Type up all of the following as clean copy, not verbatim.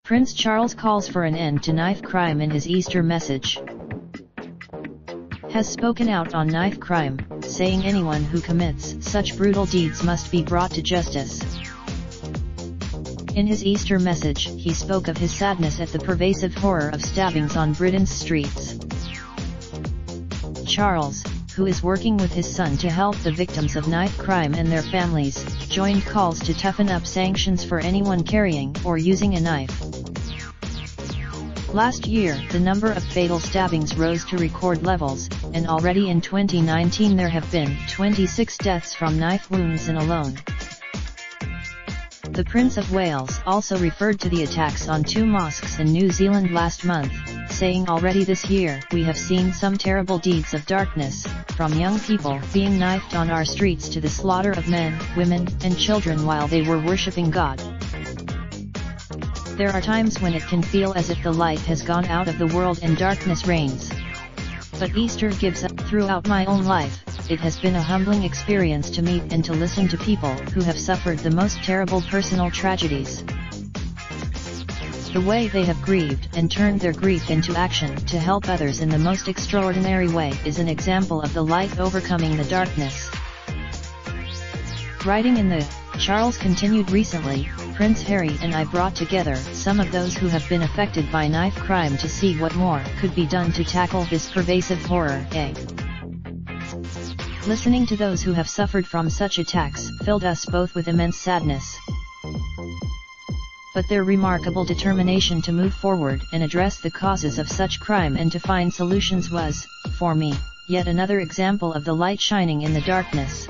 Prince Charles calls for an end to knife crime in his Easter message. Has spoken out on knife crime, saying anyone who commits such brutal deeds must be brought to justice. In his Easter message, he spoke of his sadness at the pervasive horror of stabbings on Britain's streets. Charles, who is working with his son to help the victims of knife crime and their families, joined calls to toughen up sanctions for anyone carrying or using a knife. Last year, the number of fatal stabbings rose to record levels, and already in 2019 there have been 26 deaths from knife wounds alone. The Prince of Wales also referred to the attacks on 2 mosques in New Zealand last month, saying already this year we have seen some terrible deeds of darkness, from young people being knifed on our streets to the slaughter of men, women, and children while they were worshipping God. There are times when it can feel as if the light has gone out of the world and darkness reigns. But Easter gives up. Throughout my own life, it has been a humbling experience to meet and to listen to people who have suffered the most terrible personal tragedies. The way they have grieved and turned their grief into action to help others in the most extraordinary way is an example of the light overcoming the darkness. Writing in the Charles continued recently, Prince Harry and I brought together some of those who have been affected by knife crime to see what more could be done to tackle this pervasive horror. Listening to those who have suffered from such attacks filled us both with immense sadness. But their remarkable determination to move forward and address the causes of such crime and to find solutions was, for me, yet another example of the light shining in the darkness.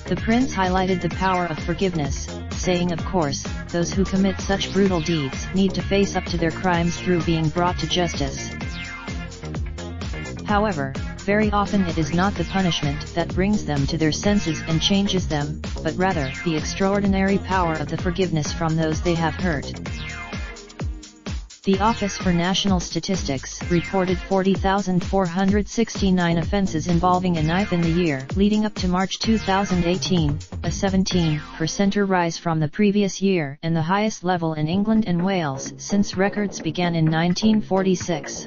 The Prince highlighted the power of forgiveness, saying of course, those who commit such brutal deeds need to face up to their crimes through being brought to justice. However, very often it is not the punishment that brings them to their senses and changes them, but rather the extraordinary power of the forgiveness from those they have hurt. The Office for National Statistics reported 40,469 offences involving a knife in the year leading up to March 2018, a 17% rise from the previous year and the highest level in England and Wales since records began in 1946.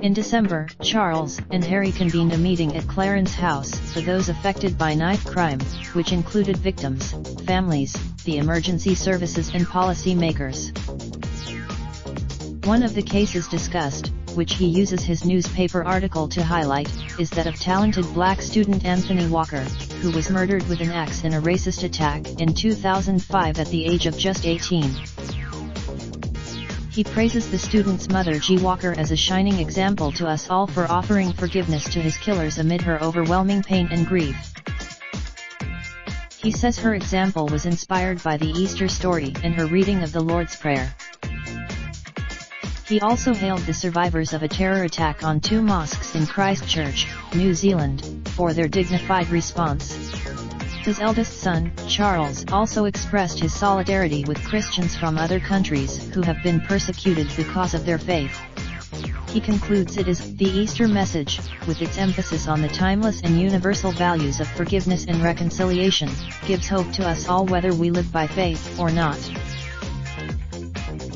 In December, Charles and Harry convened a meeting at Clarence House for those affected by knife crime, which included victims, families, the emergency services and policy makers. One of the cases discussed, which he uses his newspaper article to highlight, is that of talented black student Anthony Walker, who was murdered with an axe in a racist attack in 2005 at the age of just 18. He praises the student's mother G. Walker as a shining example to us all for offering forgiveness to his killers amid her overwhelming pain and grief. He says her example was inspired by the Easter story and her reading of the Lord's Prayer. He also hailed the survivors of a terror attack on 2 mosques in Christchurch, New Zealand, for their dignified response. His eldest son, Charles, also expressed his solidarity with Christians from other countries who have been persecuted because of their faith. He concludes it is the Easter message, with its emphasis on the timeless and universal values of forgiveness and reconciliation, gives hope to us all whether we live by faith or not.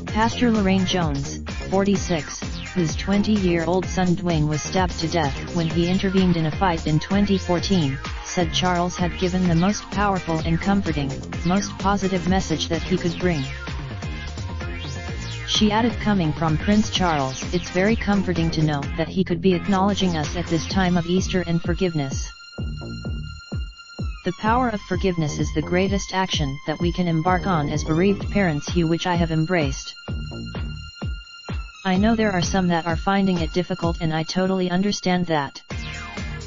Pastor Lorraine Jones, 46, whose 20-year-old son Dwayne was stabbed to death when he intervened in a fight in 2014, said Charles had given the most powerful and comforting, most positive message that he could bring. She added, coming from Prince Charles, it's very comforting to know that he could be acknowledging us at this time of Easter and forgiveness. The power of forgiveness is the greatest action that we can embark on as bereaved parents, which I have embraced. I know there are some that are finding it difficult, and I totally understand that.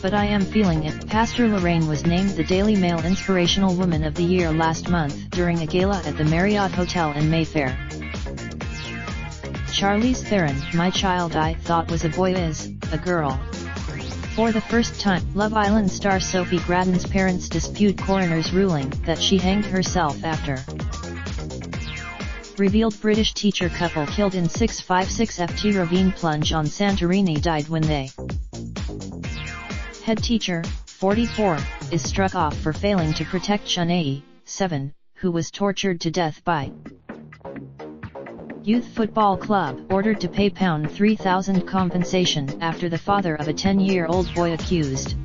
But I am feeling it. Pastor Lorraine was named the Daily Mail Inspirational Woman of the Year last month during a gala at the Marriott Hotel in Mayfair. Charlize Theron, my child I thought was a boy is a girl. For the first time, Love Island star Sophie Gradon's parents dispute coroner's ruling that she hanged herself after Revealed British teacher couple killed in 656 FT ravine plunge on Santorini died when they. Head teacher, 44, is struck off for failing to protect Chunai, 7, who was tortured to death by Youth Football Club ordered to pay £3,000 compensation after the father of a 10-year-old boy accused.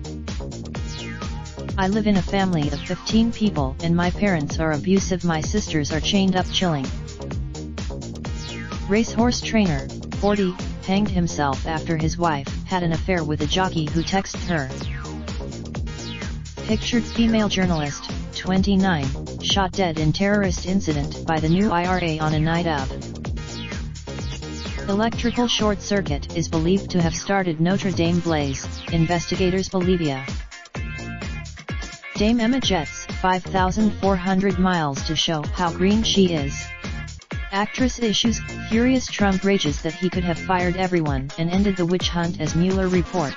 I live in a family of 15 people and my parents are abusive. My sisters are chained up chilling. Racehorse trainer, 40, hanged himself after his wife had an affair with a jockey who texted her. Pictured female journalist, 29, shot dead in terrorist incident by the new IRA on a night out. Electrical short circuit is believed to have started Notre Dame blaze, investigators Bolivia. Dame Emma jets 5,400 miles to show how green she is. Actress issues, furious Trump rages that he could have fired everyone and ended the witch hunt as Mueller report.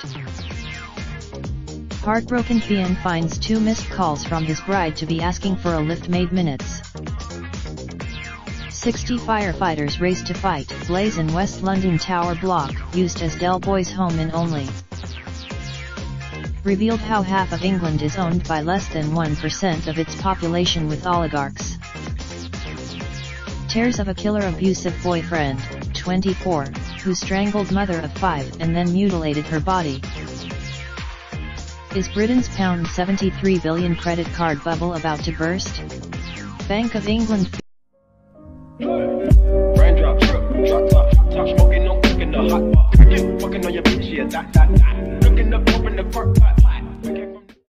Heartbroken Fian finds 2 missed calls from his bride to be asking for a lift made minutes. 60 firefighters race to fight blaze in West London Tower block, used as Del Boy's home in only. Revealed how half of England is owned by less than 1% of its population with oligarchs. Tears of a killer abusive boyfriend, 24, who strangled mother of 5 and then mutilated her body. Is Britain's £73 billion credit card bubble about to burst? Bank of England. Raindrop, drop top, smoking, no cooking the hot pot. Fucking on your bitch, yeah, that. Looking up, open the park, pot.